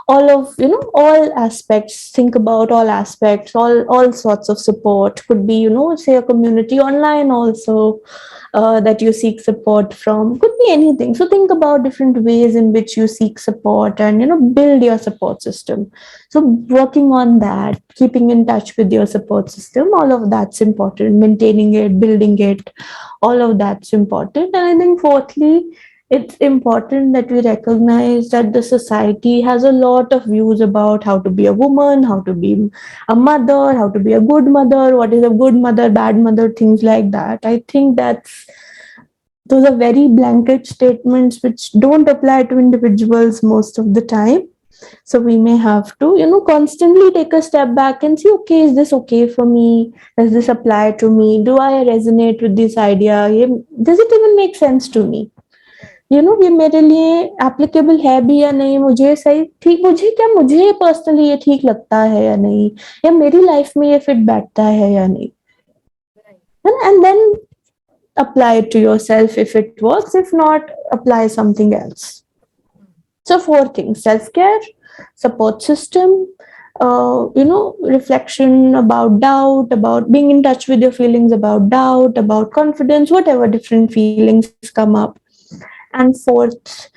All aspects. Think about all aspects, all sorts of support. Could be, say, a community online also, that you seek support from. Could be anything. So think about different ways in which you seek support, and build your support system. So working on that, keeping in touch with your support system, all of that's important. Maintaining it, building it, all of that's important. And I think fourthly, it's important that we recognize that the society has a lot of views about how to be a woman, how to be a mother, how to be a good mother, what is a good mother, bad mother, things like that. I think those are very blanket statements which don't apply to individuals most of the time. So we may have to, constantly take a step back and see, okay, is this okay for me? Does this apply to me? Do I resonate with this idea? Does it even make sense to me? ये मेरे लिए applicable है भी या नहीं, मुझे सही ठीक, मुझे पर्सनली ये ठीक लगता है या नहीं, या मेरी लाइफ में ये फिट बैठता है या नहीं. And then apply it to yourself if it works. If not, apply something else. So 4 things: self-care, support system, reflection about doubt, about being in touch with your feelings, about doubt, about confidence, whatever different feelings come up. And fourth,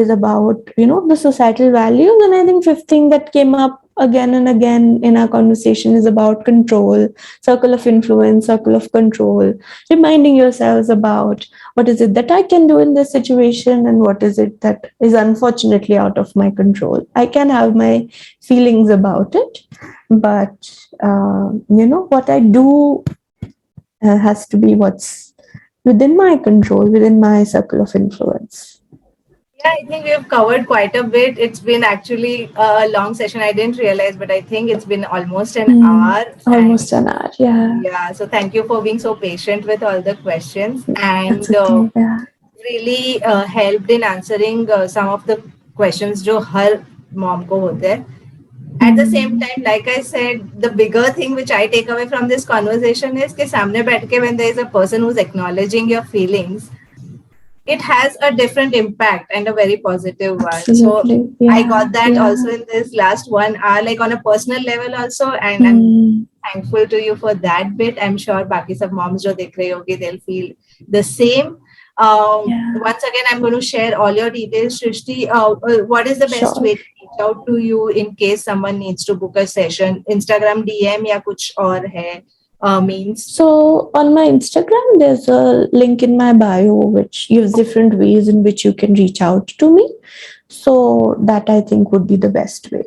is about, the societal values. And I think fifth thing that came up again and again in our conversation is about control, circle of influence, circle of control. Reminding yourselves about what is it that I can do in this situation, and what is it that is unfortunately out of my control. I can have my feelings about it, but what I do has to be what's within my control, within my circle of influence. Yeah, I think we have covered quite a bit. It's been actually a long session. I didn't realize, but I think it's been almost an hour. Almost an hour, yeah. Yeah, so thank you for being so patient with all the questions, That's and okay, yeah. really helped in answering some of the questions जो हर mom को होते हैं. At the same time, like I said, the bigger thing which I take away from this conversation is कि सामने बैठ के when there is a person who's acknowledging your feelings, it has a different impact and a very positive one. So Absolutely, yeah, I got that yeah. also in this last 1 hour, like on a personal level also, and I'm thankful to you for that bit. I'm sure बाकी सब moms जो देख रही होगी, they'll feel the same. Once again, I'm going to share all your details. Srishti, what is the best way to reach out to you in case someone needs to book a session? Instagram DM या कुछ और है? Means? So on my Instagram, there's a link in my bio which gives different ways in which you can reach out to me. So that I think would be the best way.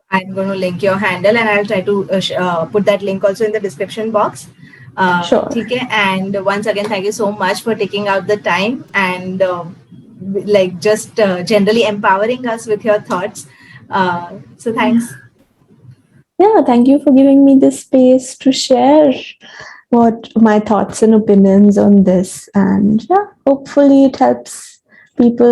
I'm going to link your handle, and I'll try to put that link also in the description box. Sure. Okay. And once again, thank you so much for taking out the time and like just generally empowering us with your thoughts. So thanks. Yeah, thank you for giving me this space to share what my thoughts and opinions on this. And yeah, hopefully it helps people